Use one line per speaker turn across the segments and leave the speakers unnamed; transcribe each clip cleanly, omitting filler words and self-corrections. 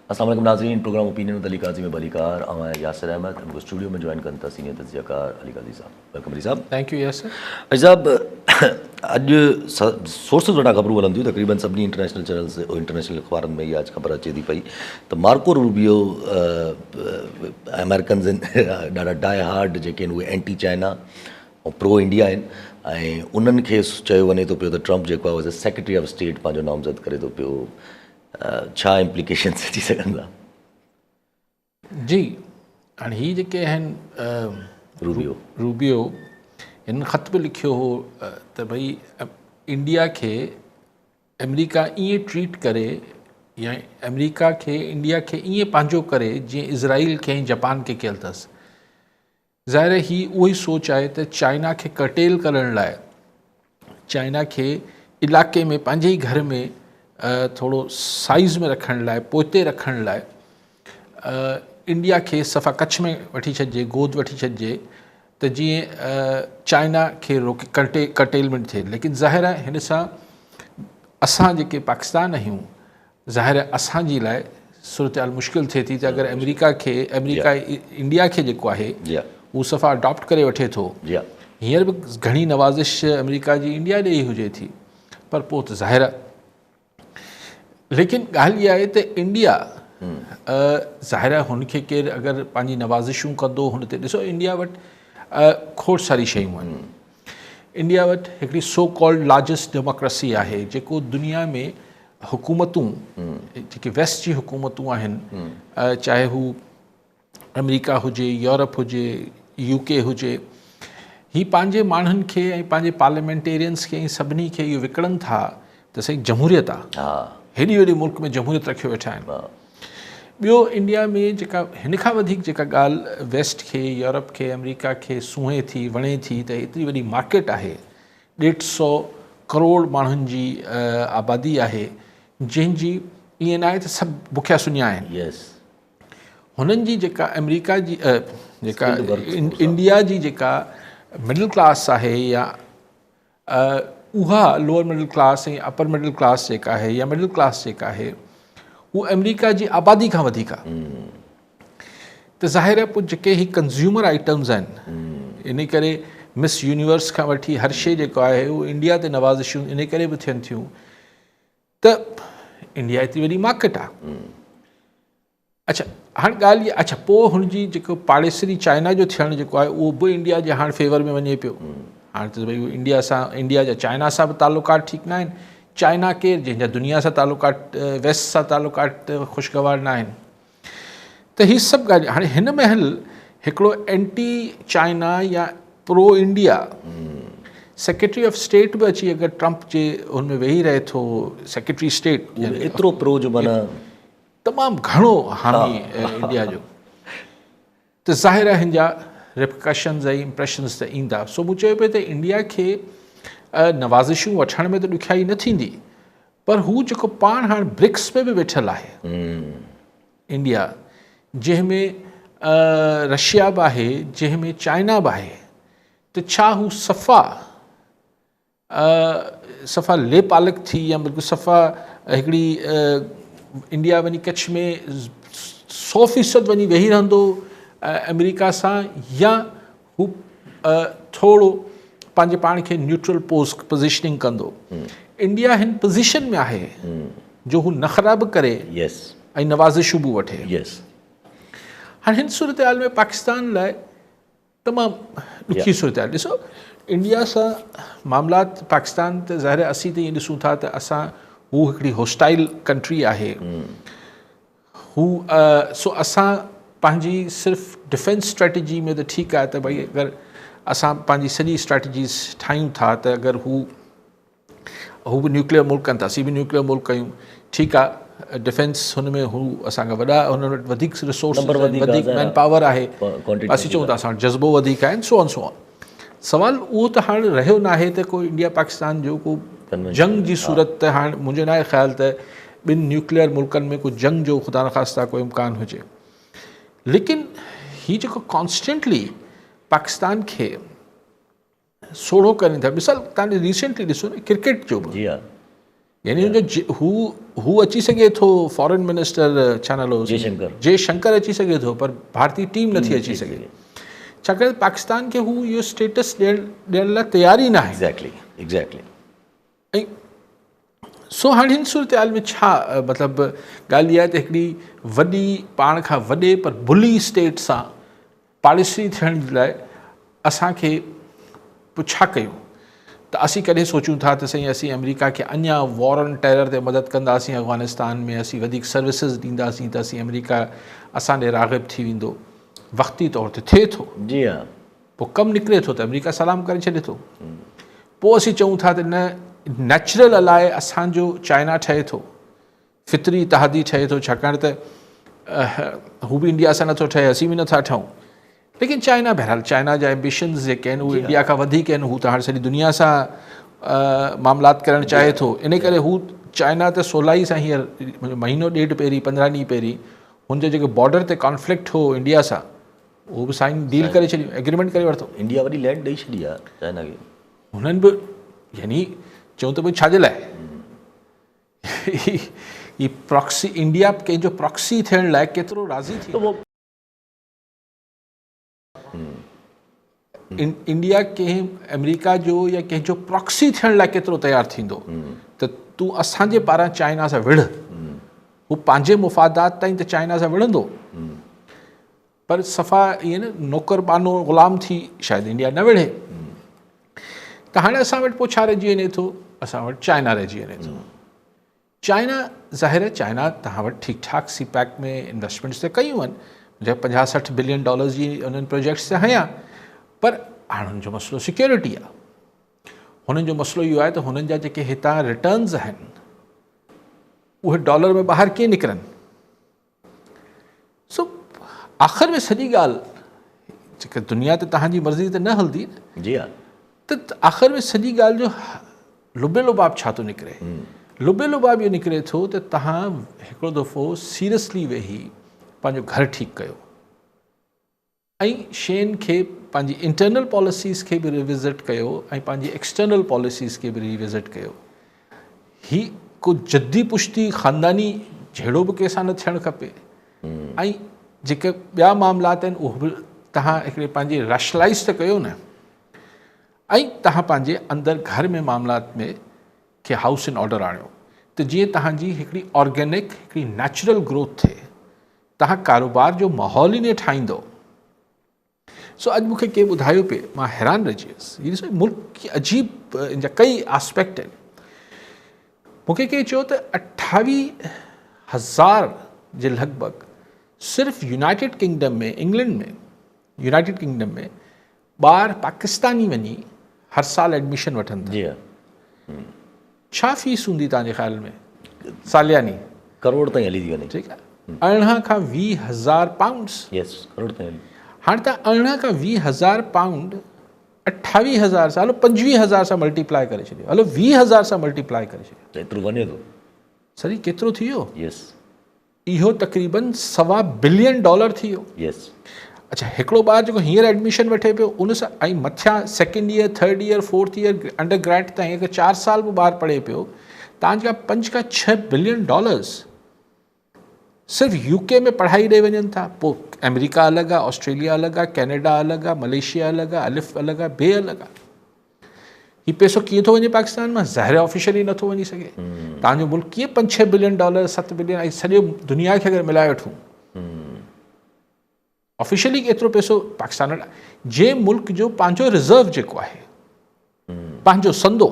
अस्सलाम वालेकुम नाज़रीन, प्रोग्राम ओपिनियन अली काजी में बलीकार आवां यासिर अहमद हमको स्टूडियो में ज्वाइन करता सीनियर तज्ज़ियाकार अली काजी साहब। वेलकम अली साहब।
Thank you Yasir.
अली साहब, अॼु सोर्सिस वटां ख़बरूं हलनि थियूं, तक़रीबन सभिनी इंटरनेशनल चैनल्स इंटरनेशनल अख़बारनि में इहा ख़बर अचे थी पई त मार्को रूबियो अमेरिकन्स आहिनि ॾाढा डाई हार्ड जेके आहिनि उहे एंटी चाइना ऐं प्रो इंडिया आहिनि ऐं उन्हनि खे चयो वञे थो पियो त ट्रंप जेको आहे उहो सेक्रेटरी ऑफ स्टेट पंहिंजो नामज़द करे थो पियो। छा इम्प्लीकेशन्स अची सघनि था?
जी, हाणे हीअ जेके आहिनि रूबियो हिन ख़त बि लिखियो हो त भई इंडिया खे अमेरिका ईअं ट्रीट करे या अमेरिका खे इंडिया खे ईअं पंहिंजो करे जीअं इज़राइल खे ऐं जापान खे कयल अथसि। ज़ाहिर ही उहा ई सोच आहे त चाइना खे कर्टेल करण लाइ, चाइना खे इलाइक़े में पंहिंजे ई घर में थोरो साइज़ में रखण लाइ, पोइते रखण लाइ इंडिया खे सफ़ा कच्छ में वठी छॾिजे, गोद वठी छॾिजे त जीअं चाइना खे रोके कर्टेलमेंट थिए। लेकिन ज़ाहिर आहे हिन सां असां जेके पाकिस्तान आहियूं, ज़ाहिर आहे असांजी लाइ सूरत हाल मुश्किल थिए थी त अगरि अमेरिका इंडिया खे जेको आहे उहो सफ़ा अडॉप्ट करे वठे थो। हींअर बि घणी नवाज़िश अमेरिका जी इंडिया ॾे हुजे थी, पर पोइ त ज़ाहिर आहे। लेकिन ॻाल्हि इहा आहे त इंडिया ज़ाहिर आहे हुनखे केरु अगरि पंहिंजी नवाज़िशूं कंदो हुन ते ॾिसो, इंडिया वटि खोड़ सारी शयूं आहिनि। इंडिया वटि हिकिड़ी सो कॉल्ड लार्जेस्ट डेमोक्रेसी आहे जेको दुनिया में हुकूमतूं जेके वेस्ट जी हुकूमतूं आहिनि, चाहे हू अमेरिका हुजे, यूरोप हुजे, यूके हुजे, ही पंहिंजे माण्हुनि खे ऐं पंहिंजे पार्लियामेंटेरियंस खे ऐं सभिनी खे इहो विकिणनि था त साईं जमहूरियत आहे। हेॾी वॾी मुल्क में जमहूरियत रखियो वेठा आहिनि। ॿियो इंडिया में जेका हिन खां वधीक जेका ॻाल्हि वेस्ट खे, यूरोप खे, अमेरिका खे सूंहे थी, वणे थी त एतिरी वॾी मार्केट आहे, 150 करोड़ माण्हुनि जी आबादी आहे, जंहिंजी ईअं न आहे त सभु बुखिया सुञा आहिनि। हुननि जी जेका अमेरिका जी जेका इंडिया जी जेका मिडिल क्लास आहे या उहा लोअर मिडिल क्लास ऐं अपर मिडिल क्लास जेका आहे या मिडिल क्लास जेका आहे उहा अमेरिका जी आबादी खां वधीक आहे। त ज़ाहिर आहे पोइ जेके ही कंज़्यूमर आइटम्स आहिनि, इन करे मिस यूनिवर्स खां वठी हर शइ जेको आहे उहो इंडिया ते नवाज़िशूं इन करे बि थियनि थियूं त इंडिया एतिरी वॾी मार्केट आहे। अच्छा, हाणे ॻाल्हि इहा, अच्छा पोइ हुनजी जेको पाड़ेसरी चाइना जो थियणु जेको आहे उहो बि इंडिया जे हाणे फेवर में वञे पियो। हाणे त भई इंडिया जा चाइना सां बि तालुकात ठीकु न आहिनि। चाइना केरु जंहिंजा दुनिया सां तालुकात, वेस्ट सां तालुकात ख़ुशगवार न आहिनि। त हीअ सभु ॻाल्हियूं हाणे हिन महिल हिकिड़ो एंटी चाइना या pro India secretary of state बि अची अगरि ट्रंप जे हुन में वेही रहे थो, सेक्रेटरी स्टेट
एतिरो प्रो जो माना
तमामु घणो हामी इंडिया जो, त ज़ाहिर आहे हिन जा रिपकशन्स ऐं इम्प्रेशन्स त ईंदा। सो मूं चयो पियो त इंडिया खे नवाज़िशूं वठण में त ॾुखियाई न थींदी, पर हू जेको पाण हाणे ब्रिक्स में बि वेठल आहे इंडिया, जंहिंमें रशिया बि आहे, जंहिंमें चाइना बि आहे, त छा हू सफ़ा ले पालक थी या बिल्कुलु सफ़ा हिकिड़ी इंडिया वञी कच्छ में 100% वञी वेही रहंदो अमेरिका सां, या हू थोरो पंहिंजे पाण खे न्यूट्रल पोज़ीशनिंग कंदो? इंडिया हिन पोज़ीशन में आहे जो हू नख़रा बि करे ऐं नवाज़िशूं बि वठे। हाणे हिन सूरत हाल में पाकिस्तान लाइ तमामु ॾुखी सूरत हाल। ॾिसो, इंडिया सां मामलात पाकिस्तान त ज़ाहिर असीं त ईअं ॾिसूं था त असां हू हिकिड़ी होस्टाइल कंट्री आहे, हू सो असां पंहिंजी सिर्फ़ु डिफेंस स्ट्रेटजी में त ठीकु आहे त भई अगरि असां पंहिंजी सॼी स्ट्रेटजीस ठाहियूं था त अगरि हू बि न्यूक्लियर मुल्क आहिनि त असीं बि न्यूक्लियर मुल्क कयूं, ठीकु आहे। डिफेंस हुन में हू असांखा वॾा, हुन वटि वधीक रिसोर्स, वधीक मैन पावर आहे, असीं चऊं था असां वटि जज़्बो वधीक आहिनि, सो ऑन सो ऑन। सवाल उहो त हाणे रहियो न आहे त कोई इंडिया पाकिस्तान जो को जंग जी सूरत त हाणे मुंहिंजो न आहे ख़्याल त ॿिनि न्यूक्लियर मुल्कनि में को जंग जो ख़ुदा न ख़ास्ता कोई इम्कान हुजे। लेकिन हीअ जेको कॉन्स्टेंटली पाकिस्तान खे सोढ़ो कनि था, मिसाल तव्हां रिसेंटली ॾिसो न क्रिकेट जो बि, यानी हू अची सघे थो फॉरेन मिनिस्टर छा नालो जयशंकर अची सघे थो पर भारतीय टीम नथी अची सघे छाकाणि पाकिस्तान खे हू इहो स्टेटस ॾियण लाइ तयार ई न आहे
एग्ज़ैक्टली
ऐं सो हाणे हिन सूरत में छा मतिलबु ॻाल्हि इहा आहे त हिकिड़ी वॾी पाण खां वॾे पर बुली स्टेट सां पॉलिसी थियण लाइ असांखे पोइ छा कयूं त असीं कॾहिं सोचूं था त साईं असीं अमेरिका खे अञा वॉर ऑन टेरर ते मदद कंदासीं अफ़गानिस्तान में असीं वधीक सर्विसिस ॾींदासीं त असीं अमेरिका असां ॾे राग़िब थी वेंदो वक़्ती तौर ते थिए थो
जी हाँ
पोइ कमु निकिरे थो त अमेरिका सलाम करे छॾे थो पोइ असीं चऊं था त न नेचुरल अलाए असांजो चाइना ठहे थो फितरी तहादी ठहे थो छाकाणि त हू बि इंडिया सां नथो ठहे असीं बि नथा ठहूं लेकिन चाइना बहरहाल चाइना जा एम्बिशन्स जेके आहिनि उहे इंडिया खां वधीक आहिनि हू त हाणे सॼी दुनिया सां मामलात करणु चाहे थो इन करे हू चाइना त सवलाई सां हींअर महीनो ॾेढ पहिरीं 15 ॾींहं पहिरीं हुनजे जेके बॉर्डर ते कॉन्फ्लिक्ट हो इंडिया सां उहो बि साइन डील करे छॾियो एग्रीमेंट करे वरितो
इंडिया वरी लैंड ॾेई छॾी आहे चाइना खे
हुननि बि यानी चऊं त भई छाजे लाइ ही प्रॉक्सी इंडिया कंहिंजो प्रॉक्सी थियण लाइ केतिरो राज़ी थी इंडिया कंहिं अमेरिका जो या कंहिंजो प्रॉक्सी थियण लाइ केतिरो तयारु थींदो त तूं असांजे पारां चाइना सां विढ़ हू पंहिंजे मुफ़ादात ताईं त चाइना सां विढ़ंदो पर सफ़ा ईअं न नौकरबानो ग़ुलाम थी शायदि इंडिया न विढ़े त हाणे असां वटि पोइ छा रहिजी वञे थो असां वटि चाइना रहिजी वञे थो चाइना ज़ाहिर आहे चाइना तव्हां वटि ठीकु ठाकु सी पैक में इन्वेस्टमेंट्स त कयूं आहिनि जंहिं $50-60 बिलियन जी उन्हनि प्रोजेक्ट्स ते हयां पर हाणे हुननि जो मसइलो सिक्योरिटी आहे हुननि जो मसइलो इहो आहे त हुननि जा जेके हितां रिटर्न्स आहिनि उहे डॉलर में ॿाहिरि कीअं निकिरनि सो आख़िर में सॼी ॻाल्हि जेके दुनिया ते तव्हांजी मर्ज़ी त न हलंदी न
जी हा
त आख़िर में सॼी ॻाल्हि जो लुबे लुबाब छा थो निकिरे लुबे लुबाब इहो निकिरे थो त तव्हां हिकिड़ो दफ़ो सीरियसली वेही पंहिंजो घरु ठीकु कयो ऐं शयुनि खे पंहिंजी इंटरनल पॉलिसीज़ खे बि रिविज़िट कयो ऐं पंहिंजी एक्सटर्नल पॉलिसीज़ खे बि रिविज़िट कयो ही को जद्दी पुश्ती ख़ानदानी जहिड़ो बि कंहिंसां न थियणु खपे ऐं जेके ॿिया मामलात आहिनि उहे बि तव्हां हिकिड़े पंहिंजी रैशनलाइज़ त कयो न ऐं तव्हां पंहिंजे अंदरि घर में मामलात में खे हाउस इन ऑर्डर आणियो त जीअं तव्हांजी हिकिड़ी ऑर्गेनिक हिकिड़ी नेचुरल ग्रोथ थिए तव्हां कारोबार जो माहौल ई न ठाहींदो सो अॼु मूंखे कंहिं ॿुधायो पिए मां हैरान रहिजी वियुसि हीअ ॾिसो मुल्क की अजीब इन जा कई आस्पेक्ट आहिनि मूंखे कंहिं चयो त 28,000 जे लॻभॻि सिर्फ़ु यूनाइटेड किंगडम में इंग्लैंड में यूनाइटेड किंगडम में ॿार पाकिस्तानी वञी हर साल एडमिशन वठनि था
जी हा
छा फीस हूंदी तव्हांजे ख़्याल में सालियानी
करोड़ ताईं हली थी वञे
ठीकु आहे 18 खां 20,000 पाउंड्स
यस करोड़ ताईं हली
हाणे तव्हां 18 खां 20,000 पाउंड 28,000 सां हलो 25,000 सां मल्टीप्लाई करे छॾियो हलो 20,000 सां मल्टीप्लाई करे छॾियो
त एतिरो वञे थो
सरी केतिरो थी वियो
यस
इहो तक़रीबन $1.25 बिलियन थी वियो
यस
अच्छा हिकिड़ो ॿार जेको हींअर एडमिशन वठे पियो उन सां ऐं मथियां 2nd year 3rd year 4th year under grade ताईं अगरि 4 साल बि ॿार पढ़े पियो तव्हांजा $5-6 बिलियन सिर्फ़ु यूके में पढ़ाई ॾेई वञनि था पोइ अमेरिका अलॻि आहे ऑस्ट्रेलिया अलॻि आहे कैनेडा अलॻि आहे मलेशिया अलॻि आहे अलिफ अलॻि आहे बे अलॻि आहे हीउ पैसो कीअं थो वञे पाकिस्तान मां ज़ाहिर ऑफिशियली नथो वञी सघे तव्हांजो मुल्क कीअं $5-6 बिलियन $7 बिलियन ऐं सॼो दुनिया खे अगरि मिलाए वठूं ऑफिशियली केतिरो पैसो पाकिस्तान वटि जे मुल्क जो पंहिंजो रिज़र्व जेको आहे पंहिंजो संदो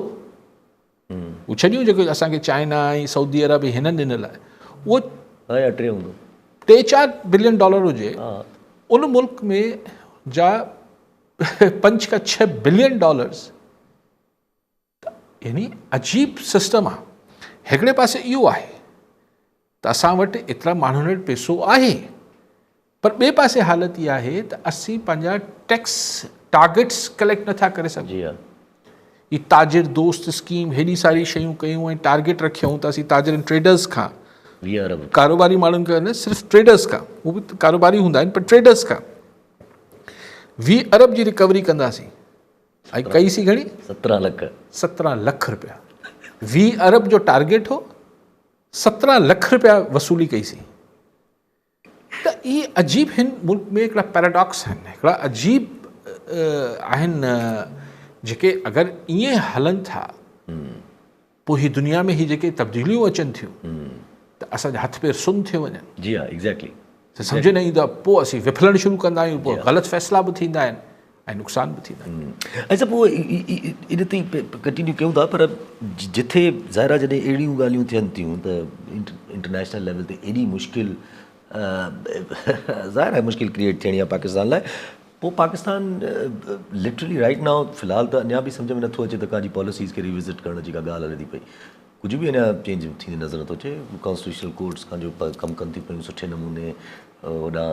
उहो छॾियूं जेको असांखे चाइना ऐं सऊदी अरब हिननि ॾिनल आहे उहो 3-4 बिलियन हुजे उन मुल्क में जा $5-6 बिलियन यानी अजीब सिस्टम आहे हिकिड़े पासे इहो आहे त असां वटि एतिरा माण्हुनि वटि पैसो आहे पर ॿिए पासे हालत इहा आहे त असीं पंहिंजा टैक्स टारगेट्स कलेक्ट नथा करे सघूं
जी हा
ही ताजिर दोस्त स्कीम हेॾी सारी शयूं कयूं ऐं टारगेट रखियऊं त असीं ताजिरनि ट्रेडर्स खां
20 अरब
कारोबारी माण्हुनि खे न सिर्फ़ु ट्रेडर्स खां उहे बि कारोबारी हूंदा आहिनि पर ट्रेडर्स खां 20 अरब जी रिकवरी कंदासीं ऐं कईसीं घणी
17 लख
₹17 लख 20 अरब जो टारगेट हो, 17 लख रुपया वसूली कईसीं। त इहे अजीब हिन मुल्क में हिकिड़ा पैराडॉक्स आहिनि, हिकिड़ा अजीब आहिनि जेके अगरि ईअं हलनि था पोइ ही दुनिया में ही जेके तब्दीलियूं अचनि थियूं त असांजा हथ पेर सुन थियो वञनि।
जी हा, एग्ज़ैक्टली।
त सम्झ न ईंदो आहे, पोइ असीं विफलण शुरू कंदा आहियूं, पोइ ग़लति फ़ैसिला बि थींदा आहिनि ऐं नुक़सान बि थींदा आहिनि।
ऐं पोइ इन ते कंटिन्यू कयूं था, पर जिथे ज़ाहिर आहे जॾहिं अहिड़ियूं ॻाल्हियूं थियनि थियूं त इंटरनेशनल लेवल ते एॾी मुश्किल ज़ाहिर आहे मुश्किल क्रिएट थियणी आहे पाकिस्तान लाइ। पोइ पाकिस्तान लिटरली राइट नाउ फ़िलहाल त अञा बि सम्झ में नथो अचे त काजी पॉलिसीज़ खे रिविज़िट करण जी का ॻाल्हि हले थी पई, कुझु बि अञा चेंज थींदी नज़र नथो अचे। कॉन्स्टिट्यूशनल कोर्ट्स खां जो कमु कनि थियूं पियूं सुठे नमूने, होॾां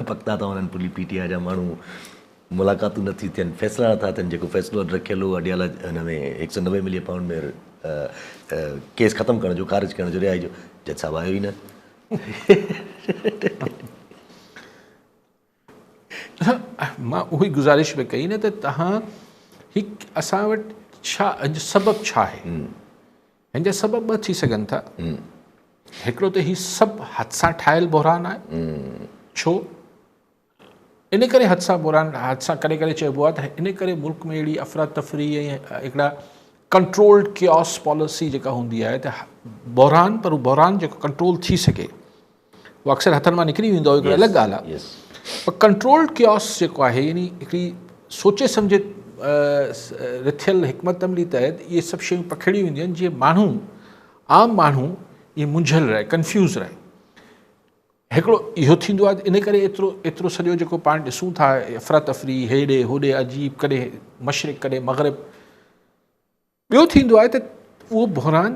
पकता था वञनि पुली PTI जा माण्हू, मुलाक़ातूं नथी थियनि, फ़ैसिला नथा थियनि। जेको फ़ैसिलो रखियलु हो अॾियाला हिन में 190 मिलियन पाउंड में केस ख़तमु करण जो, ख़ारिज करण जो, रिहाई जो, जज साहब आयो ई न।
मां उहो ई गुज़ारिश बि कई न त तव्हां असां वटि छा अॼु सबबु छा आहे। हिन जा सबब ॿ थी सघनि था। हिकिड़ो त ही सभु हथ सां ठहियलु बहरान आहे। छो इन करे हथ सां करे करे चइबो आहे त इन करे मुल्क में अहिड़ी अफ़रा तफ़री ऐं हिकिड़ा कंट्रोल्ड कियोस पॉलिसी जेका हूंदी आहे त बहरान, पर उहो बहरान जेको कंट्रोल थी सघे उहो अक्सर हथनि मां निकिरी वेंदो आहे, हिकिड़ी अलॻि ॻाल्हि आहे। पर कंट्रोल्ड कियोस जेको आहे, यानी हिकिड़ी सोचे सम्झे रिथियल हिकमत अमली तहत इहे सभु शयूं पखिड़ियूं वेंदियूं आहिनि जीअं माण्हू, आम माण्हू इहे मुंझल रहे, कंफ्यूज़ रहे। हिकिड़ो इहो थींदो आहे, इन करे एतिरो सॼो जेको पाण ॾिसूं था अफ़रा तफ़री हेॾे होॾे अजीब, कॾहिं मशरिक़ कॾहिं मग़रिब। ॿियो थींदो आहे त उहो बहरान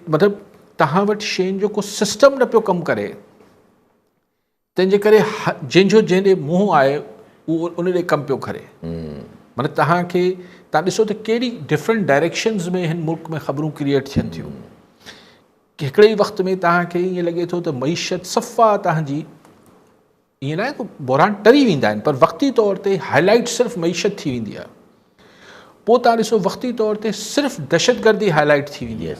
मतिलबु तव्हां वटि शयुनि जो को सिस्टम न पियो कमु करे, तंहिंजे करे जंहिंजो जंहिं ॾे मुंहुं आहे उहो उन ॾे कमु पियो करे। मतिलबु तव्हां ॾिसो त कहिड़ी डिफरेंट डायरेक्शन्स में हिन मुल्क में ख़बरूं क्रिएट थियनि थियूं कि हिकिड़े ई वक़्त में तव्हांखे ईअं लॻे थो त मईशत सफ़ा तव्हांजी, ईअं न आहे को बहरान टरी वेंदा आहिनि, पर वक़्ती तौर ते हाईलाइट सिर्फ़ु मईशत थी वेंदी आहे। पोइ तव्हां ॾिसो वक़्ती तौर ते सिर्फ़ु दहशतगर्दी हाईलाइट थी वेंदी आहे।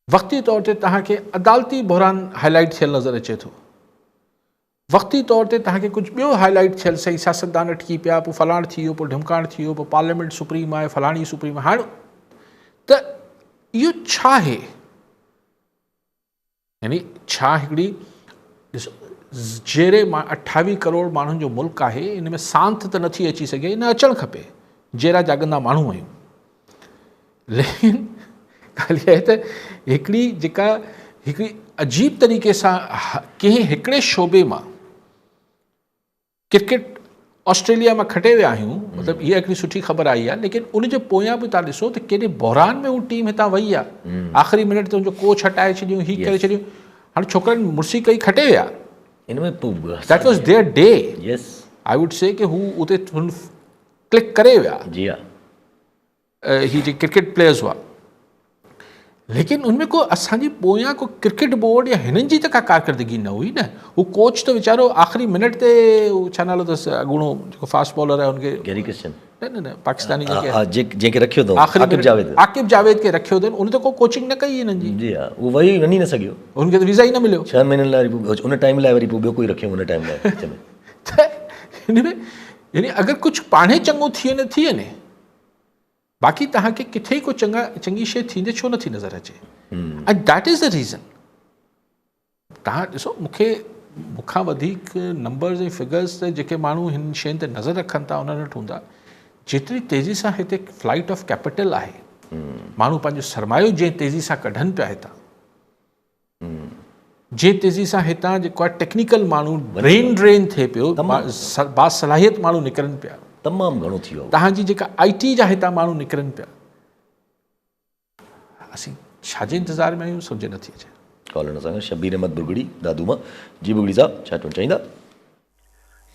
वक़्ती तौर ते तव्हांखे अदालती बहरान हाईलाइट थियल नज़र अचे थो। वक़्ती तौर ते तव्हांखे कुझु ॿियो हाईलाइट थियल, सही सियासतदान अटकी पिया, पोइ फलाण थी वियो, पोइ ढिमकाण थी वियो, पोइ पार्लियामेंट सुप्रीम आहे, फलाणी सुप्रीम आहे। हाणे त इहो छा आहे? यानी छा हिकिड़ी ॾिसो जहिड़े 28 करोड़ माण्हुनि जो मुल्क आहे, इन में सांत त नथी अची सघे, न अचणु खपे, जहिड़ा जाॻंदा माण्हू आहियूं। लेकिन ॻाल्हि इहा आहे त हिकिड़ी जेका हिकिड़ी अजीब तरीक़े सां कंहिं हिकिड़े शोबे मां, क्रिकेट ऑस्ट्रेलिया मां खटे विया आहियूं, मतिलबु इहा हिकिड़ी सुठी ख़बर आई आहे, लेकिन उनजे पोयां बि तव्हां ॾिसो त केॾे बहरान में उहा टीम हितां वई आहे। आख़िरी मिनट ते उनजो कोच हटाए छॾियूं, हीअ करे छॾियूं। हाणे छोकिरनि मुर्सी कई, खटे विया। That was their day. I would say कि हू उते क्लिक करे विया।
जी हा,
ही जे क्रिकेट प्लेयर्स हुआ, लेकिन उनमें को असांजी पोयां को क्रिकेट बोर्ड या हिननि जी त का कारकर्दगी न हुई न। हू कोच त वीचारो आख़िरी मिनट ते छा नालो अथसि अॻूणो जेको फास्ट बॉलर आहे हुनखे,
गैरी किशन,
न पाकिस्तानी
जंहिंखे रखियो अथऊं,
आकिब जावेद खे रखियो अथनि। उन त को कोचिंग न कई हिननि जी।
जी हा, उहो वही वञी न सघियो,
हुनखे त वीज़ा ई न मिलियो
6 महीननि लाइ। उन टाइम लाइ वरी पोइ ॿियो कोई रखियो उन टाइम लाइ।
त हिन में यानी अगरि कुझु पाणे चङो थी वञे, बाक़ी तव्हांखे किथे को चङी शइ थींदे छो नथी नज़र अचे। And that is the reason. तव्हां ॾिसो, मूंखां वधीक नंबर्स ऐं फिगर्स त जेके माण्हू हिन शयुनि ते नज़र रखनि था उन्हनि वटि हूंदा। जेतिरी तेज़ी सां हिते फ्लाइट ऑफ कैपिटल आहे, माण्हू पंहिंजो सरमायो जंहिं तेज़ी सां कढनि पिया हितां, जंहिं तेज़ी सां हितां जेको आहे टेक्निकल माण्हू ब्रेन ड्रेन थिए पियो, बासलाहियत माण्हू निकिरनि पिया,
तमामु घणो थी वियो।
तव्हांजी जेका IT जा हितां माण्हू निकिरनि पिया, असीं छाजे इंतज़ार में आहियूं सम्झ नथी अचे।
कॉलर असांखे शबीर अहमद बुरगड़ी दादू मां। जी बुरगड़ी साहब, छा चवणु चाहींदा?